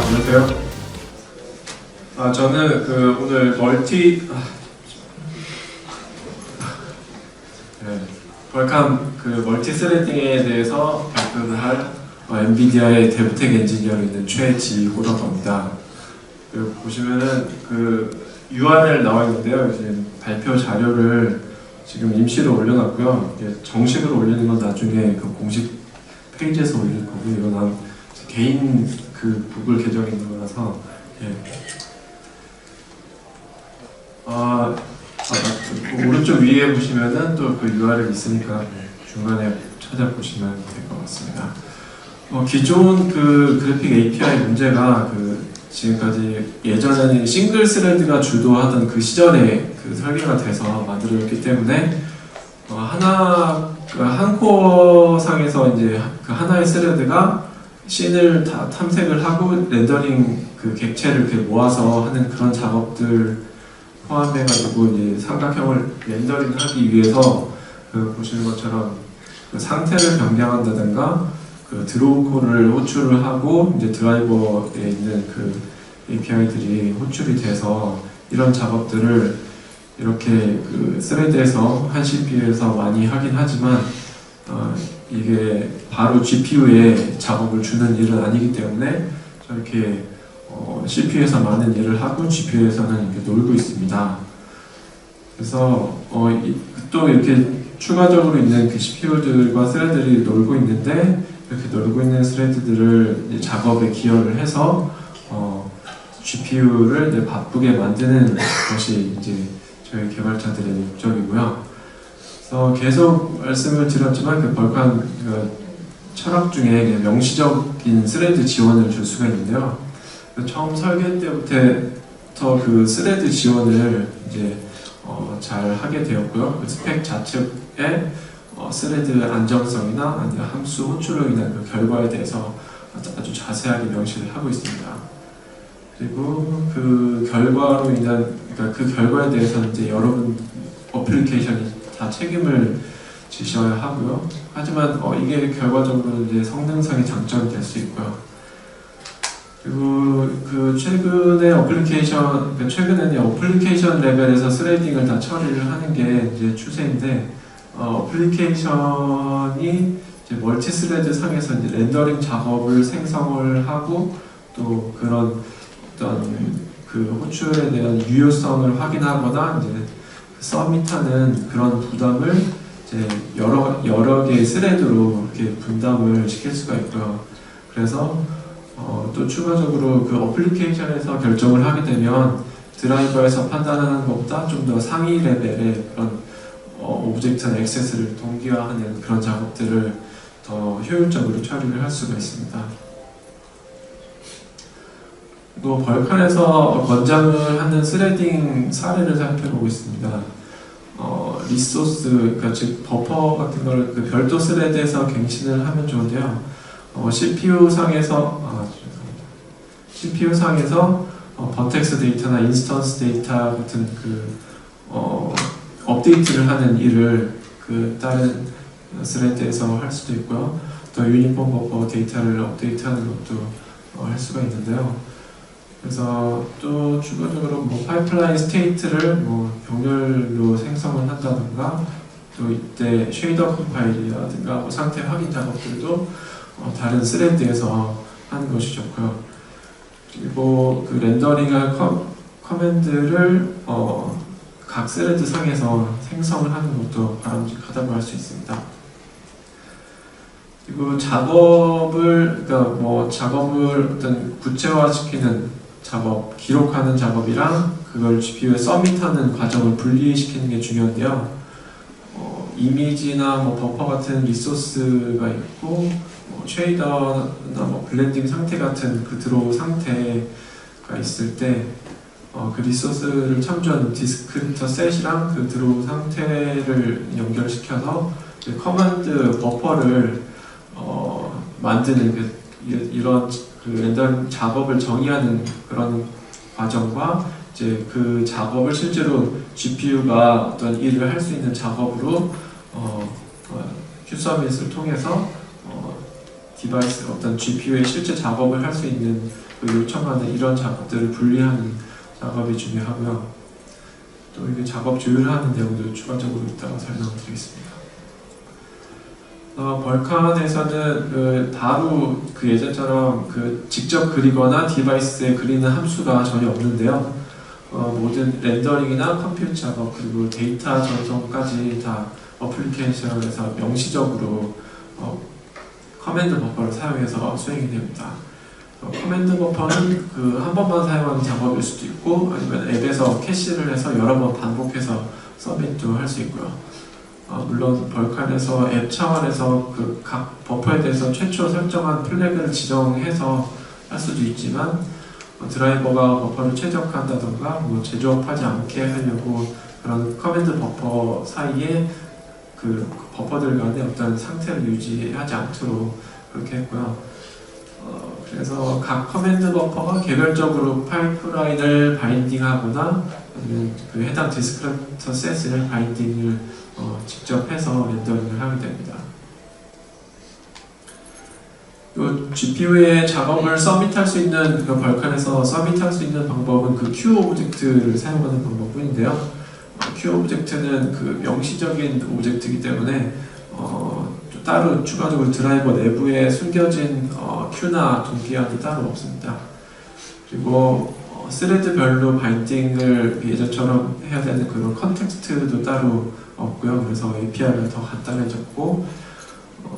안녕하세요. 저는 오늘 벌캄 멀티 스레딩에 대해서 발표를 할 엔비디아의 데브텍 엔지니어로 있는 최지호라고 합니다. 보시면은 URL 나와 있는데요. 이제 발표 자료를 지금 임시로 올려놨고요. 정식으로 올리는 건 나중에 공식 페이지에서 올릴 거고, 이건 개인 구글 계정에 있는 거라서. 오른쪽 위에 보시면은 또 URL 있으니까 중간에 찾아보시면 될 것 같습니다. 기존 그래픽 API 문제가 지금까지 예전에는 싱글 스레드가 주도하던 그 시절에 설계가 돼서 만들어졌기 때문에 한 코어 상에서 이제 하나의 스레드가 씬을 다 탐색을 하고 렌더링 객체를 이렇게 모아서 하는 그런 작업들 포함해가지고 이제 삼각형을 렌더링하기 위해서 보시는 것처럼 상태를 변경한다든가 드로우 콜을 호출을 하고 이제 드라이버에 있는 API들이 호출이 돼서 이런 작업들을 이렇게 스레드에서 한 CPU에서 많이 하긴 하지만 이게 바로 GPU에 작업을 주는 일은 아니기 때문에 저렇게 CPU에서 많은 일을 하고 GPU에서는 이렇게 놀고 있습니다. 그래서 또 이렇게 추가적으로 있는 CPU들과 스레드들이 놀고 있는데, 이렇게 놀고 있는 스레드들을 작업에 기여를 해서 GPU를 이제 바쁘게 만드는 것이 이제 저희 개발자들의 목적이고요. 그래서 계속 말씀을 드렸지만 벌칸 철학 중에 명시적인 스레드 지원을 줄 수가 있는데요. 처음 설계 때부터 스레드 지원을 이제 잘 하게 되었고요. 스펙 자체에 스레드 안정성이나 아니면 함수 호출로 인한 결과에 대해서 아주 자세하게 명시를 하고 있습니다. 그리고 결과로 인한 결과에 대해서는 이제 여러분 어플리케이션이 다 책임을 지셔야 하고요. 하지만 이게 결과적으로 이제 성능상의 장점이 될 수 있고요. 그리고 최근에 최근에는 어플리케이션 레벨에서 스레딩을 다 처리를 하는 게 이제 추세인데, 어플리케이션이 이제 멀티 스레드 상에서 이제 렌더링 작업을 생성을 하고 또 그런 어떤 호출에 대한 유효성을 확인하거나 이제 서밋하는 그런 부담을 이제 여러 개의 스레드로 이렇게 분담을 시킬 수가 있고요. 그래서 또 추가적으로 어플리케이션에서 결정을 하게 되면 드라이버에서 판단하는 것보다 좀 더 상위 레벨의 그런 오브젝트나 액세스를 동기화하는 그런 작업들을 더 효율적으로 처리를 할 수가 있습니다. 그리고 벌칸에서 권장을 하는 스레딩 사례를 살펴보고 있습니다. 리소스, 즉 버퍼 같은 걸 별도 스레드에서 갱신을 하면 좋은데요. CPU 상에서 버텍스 데이터나 인스턴스 데이터 같은 업데이트를 하는 일을 다른 스레드에서 할 수도 있고요. 또 유니폼 버퍼 데이터를 업데이트하는 것도 할 수가 있는데요. 그래서 또 추가적으로 파이프라인 스테이트를 병렬로 생성을 한다든가, 또 이때 쉐이더 컴파일이라든가 상태 확인 작업들도 다른 스레드에서 하는 것이 좋고요. 그리고 렌더링할 커맨드를 각 스레드 상에서 생성을 하는 것도 바람직하다고 할 수 있습니다. 그리고 작업을 어떤 구체화시키는 작업, 기록하는 작업이랑 그걸 GPU에 서밋하는 과정을 분리시키는 게 중요한데요. 이미지나 버퍼 같은 리소스가 있고, 쉐이더나 블렌딩 상태 같은 드로우 상태가 있을 때 리소스를 참조하는 디스크립터 셋이랑 드로우 상태를 연결시켜서 커맨드 버퍼를 만드는 이런 렌더링 작업을 정의하는 그런 과정과 이제 작업을 실제로 GPU가 어떤 일을 할 수 있는 작업으로 큐서밋을 통해서 디바이스 어떤 GPU에 실제 작업을 할 수 있는 그 요청하는 이런 작업들을 분리하는 작업이 중요하고요. 또 이게 작업 조율하는 내용도 추가적으로 이따가 설명을 드리겠습니다. 벌칸에서는 바로 그 예전처럼 그 직접 그리거나 디바이스에 그리는 함수가 전혀 없는데요. 모든 렌더링이나 컴퓨터 작업 그리고 데이터 전송까지 다 어플리케이션에서 명시적으로 커맨드 버퍼를 사용해서 수행이 됩니다. 커맨드 버퍼는 그 한 번만 사용하는 작업일 수도 있고 아니면 앱에서 캐시를 해서 여러 번 반복해서 서밋도 할 수 있고요. 물론 벌칸에서 앱 차원에서 그 각 버퍼에 대해서 최초 설정한 플래그를 지정해서 할 수도 있지만 드라이버가 버퍼를 최적화한다던가 뭐 재조합하지 않게 하려고 그런 커맨드 버퍼 사이에 그 버퍼들 간의 어떤 상태를 유지하지 않도록 그렇게 했고요. 그래서 각 커맨드 버퍼가 개별적으로 파이프라인을 바인딩하거나 아니면 그 해당 디스크립터 셋을 바인딩을 직접 해서 렌더링을 하게 됩니다. GPU에 작업을 서밋할 수 있는 그 벌칸에서 서밋할 수 있는 방법은 그 Q 오브젝트를 사용하는 방법뿐인데요. Q 오브젝트는 그 명시적인 오브젝트이기 때문에 따로 추가적으로 드라이버 내부에 숨겨진 Q나 동기화도 따로 없습니다. 그리고 스레드별로 바인딩을 예전처럼 해야 되는 그런 컨텍스트도 따로 없고요. 그래서 API가 더 간단해졌고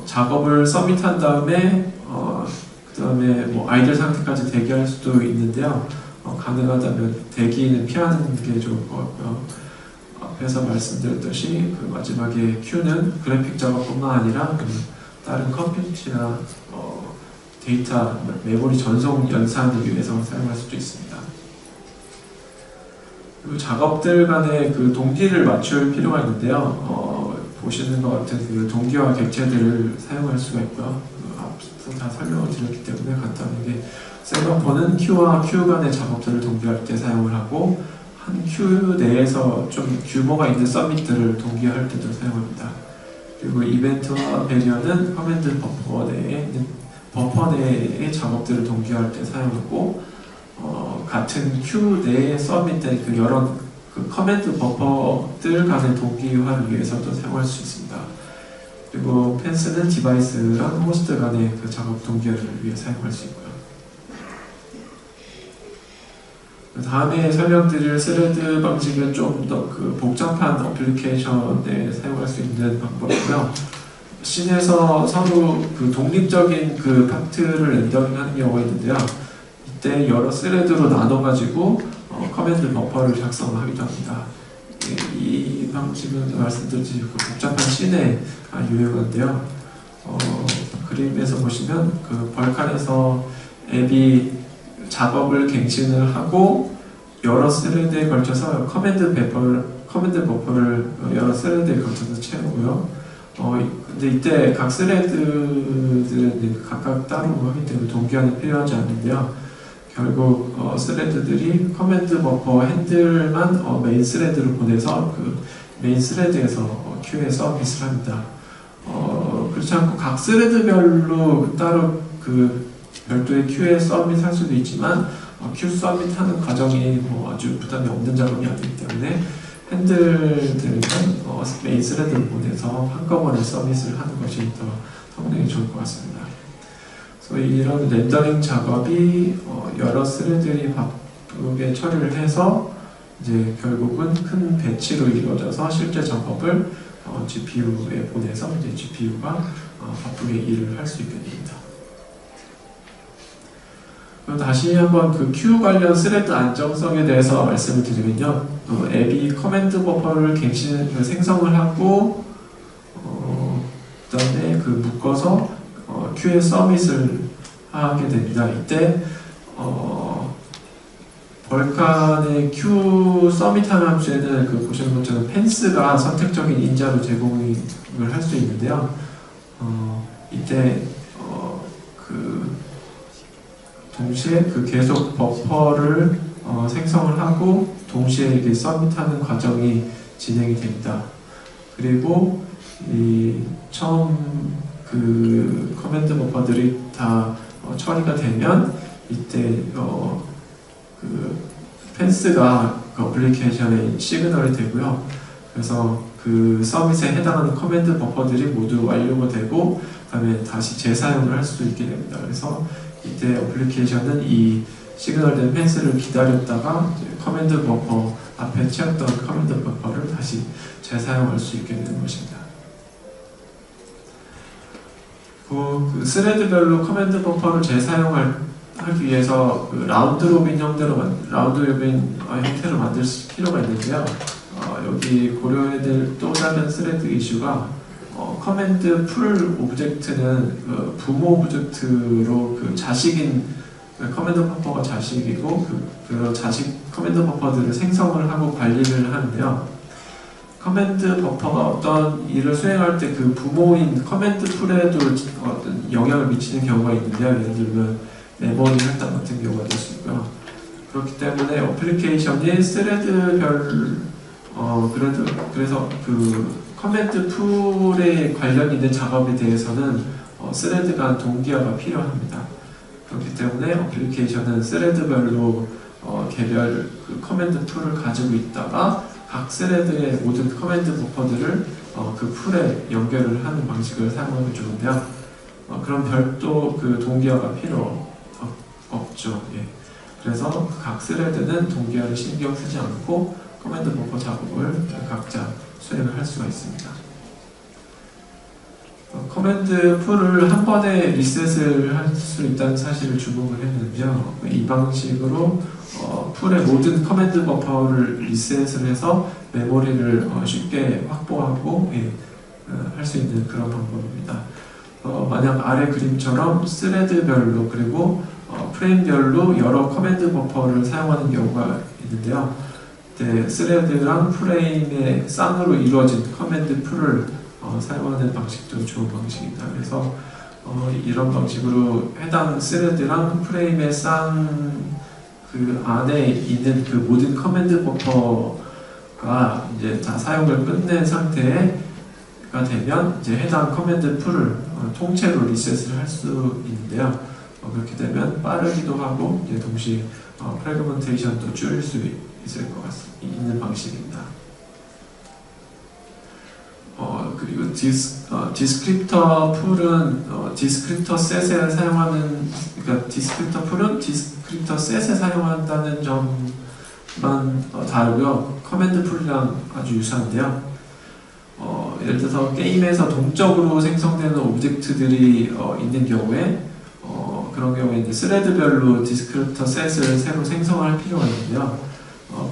작업을 서밋한 다음에 그 다음에 뭐 아이들 상태까지 대기할 수도 있는데요. 가능하다면 대기는 피하는 게 좋을 것 같고요. 앞에서 말씀드렸듯이 그 마지막에 Q는 그래픽 작업뿐만 아니라 다른 컴퓨터나 데이터, 메모리 전송 연산을 위해서 사용할 수도 있습니다. 그리고 작업들 간의 그 동기를 맞출 필요가 있는데요. 보시는 것 같은 그 동기화 객체들을 사용할 수가 있고요. 앞서 다 설명을 드렸기 때문에 간단하게 셀버퍼는 Q와 Q 간의 작업들을 동기화할 때 사용을 하고 한 Q 내에서 좀 규모가 있는 서밋들을 동기화할 때도 사용합니다. 그리고 이벤트와 배리어는 커맨드 버퍼 내에 있는 버퍼 내의 작업들을 동기화할 때 사용하고 같은 Q 내에 서밋된 그 여러 그 커맨드 버퍼들 간의 동기화를 위해서도 사용할 수 있습니다. 그리고 펜스는 디바이스랑 호스트 간의 그 작업 동기화를 위해 사용할 수 있고요. 다음에 설명드릴 스레드 방식은 좀 더 그 복잡한 어플리케이션에 사용할 수 있는 방법이고요. 씬에서 서로 그 독립적인 그 파트를 렌더링하는 경우가 있는데요. 이때 여러 스레드로 나눠가지고 커맨드 버퍼를 작성하기도 합니다. 이 방식은 말씀드렸듯이 그 복잡한 씬에 유용한데요. 그림에서 보시면 그 벌칸에서 앱이 작업을 갱신을 하고 여러 스레드에 걸쳐서 커맨드 버퍼를 여러 스레드에 걸쳐서 채우고요. 근데 이때 각 스레드들은 각각 따로 하기 때문에 동기화는 필요하지 않는데요. 결국 스레드들이 커맨드 버퍼 핸들만 메인 스레드로 보내서 그 메인 스레드에서 Q에 서비스를 합니다. 그렇지 않고 각 스레드별로 따로 그 별도의 Q에 서밋할 수도 있지만 Q 서밋하는 과정이 뭐 아주 부담이 없는 작업이 아니기 때문에 핸들들은 메인 스레드로 보내서 한꺼번에 서밋을 하는 것이 더 성능이 좋을 것 같습니다. 그래서 이런 렌더링 작업이 여러 스레드들이 바쁘게 처리를 해서 이제 결국은 큰 배치로 이루어져서 실제 작업을 GPU에 보내서 이제 GPU가 바쁘게 일을 할 수 있게 됩니다. 다시 한번 그 Q 관련 스레드 안정성에 대해서 말씀을 드리면요. 앱이 커맨드 버퍼를 생성을 하고 그 다음에 그 묶어서 Q에 서밋을 하게 됩니다. 이때 벌칸의 Q 서밋하는 함수에는 그 보시는 것처럼 펜스가 선택적인 인자로 제공을 할 수 있는데요. 이때 동시에 그 계속 버퍼를 생성을 하고 동시에 이게 서밋하는 과정이 진행이 됩니다. 그리고 이 처음 그 커맨드 버퍼들이 다 처리가 되면 이때 그 펜스가 그 어플리케이션의 시그널이 되고요. 그래서 그 서비스에 해당하는 커맨드 버퍼들이 모두 완료가 되고 그다음에 다시 재사용을 할 수 있게 됩니다. 그래서 이때 어플리케이션은 이 시그널된 펜스를 기다렸다가 이제 커맨드 버퍼 앞에 채웠던 커맨드 버퍼를 다시 재사용할 수 있게 되는 것입니다. 그 스레드별로 커맨드 버퍼를 재사용하기 위해서 그 라운드 로빈 형태로 만들 필요가 있는데요. 여기 고려해야 될 또 다른 스레드 이슈가 커맨드 풀 오브젝트는 그 부모 오브젝트로 그 자식인 커맨드 버퍼가 자식이고 그 자식 커맨드 버퍼들을 생성을 하고 관리를 하는데요. 커맨드 버퍼가 어떤 일을 수행할 때 그 부모인 커맨드 풀에도 어떤 영향을 미치는 경우가 있는데요. 예를 들면 메모리 할당 같은 경우가 될 수 있고요. 그렇기 때문에 어플리케이션이 스레드별 그래서 그 커맨드 풀에 관련 있는 작업에 대해서는 스레드 간 동기화가 필요합니다. 그렇기 때문에 어플리케이션은 스레드별로 개별 그 커맨드 풀을 가지고 있다가 각 스레드의 모든 커맨드 버퍼들을 그 풀에 연결을 하는 방식을 사용하면 좋은데요. 그런 별도 그 동기화가 필요 없죠. 예. 그래서 각 스레드는 동기화를 신경 쓰지 않고 커맨드 버퍼 작업을 각자 수행을 할 수가 있습니다. 커맨드 풀을 한 번에 리셋을 할 수 있다는 사실을 주목을 했는데요. 이 방식으로 풀의 모든 커맨드 버퍼를 리셋을 해서 메모리를 쉽게 확보하고 할 수 있는 그런 방법입니다. 만약 아래 그림처럼 스레드별로 그리고 프레임별로 여러 커맨드 버퍼를 사용하는 경우가 있는데요. 스레드랑 프레임의 쌍으로 이루어진 커맨드 풀을 사용하는 방식도 좋은 방식입니다. 그래서 이런 방식으로 해당 스레드랑 프레임의 쌍 그 안에 있는 그 모든 커맨드 버퍼가 이제 다 사용을 끝낸 상태가 되면 이제 해당 커맨드 풀을 통째로 리셋을 할 수 있는데요. 그렇게 되면 빠르기도 하고 이제 동시에 프래그먼테이션도 줄일 수 있는 방식입니다. 그리고 디스크립터 풀은 디스크립터 셋에 사용하는, 그러니까 디스크립터 풀은 디스크립터 셋에 사용한다는 점만 다르고요. 커맨드 풀이랑 아주 유사한데요. 예를 들어서 게임에서 동적으로 생성되는 오브젝트들이 있는 경우에 그런 경우에 이제 스레드별로 디스크립터 셋을 새로 생성할 필요가 있는데요.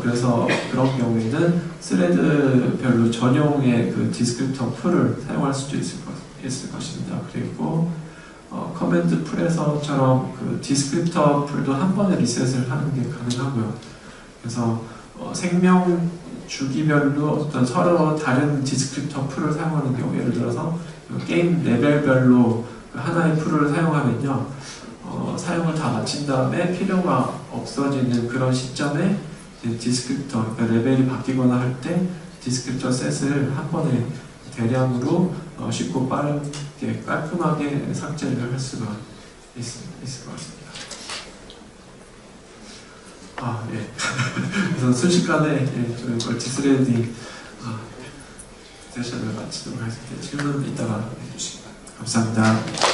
그래서 그런 경우에는 스레드별로 전용의 그 디스크립터 풀을 사용할 수도 있을 것입니다. 그리고 커맨드 풀에서처럼 그 디스크립터 풀도 한 번에 리셋을 하는 게 가능하고요. 그래서 생명 주기별로 어떤 서로 다른 디스크립터 풀을 사용하는 경우, 예를 들어서 게임 레벨별로 하나의 풀을 사용하면요, 사용을 다 마친 다음에 필요가 없어지는 그런 시점에 디스크립터, 그러니까 레벨이 바뀌거나 할 때 디스크립터 셋을 한 번에 대량으로 쉽고 빠르게 깔끔하게 삭제를 할 수가 있을 것 같습니다. 예. 그래서 순식간에 저희 멀티스레딩 세션을 마치도록 하겠습니다. 질문 이따가 해주시기 바랍니다. 감사합니다.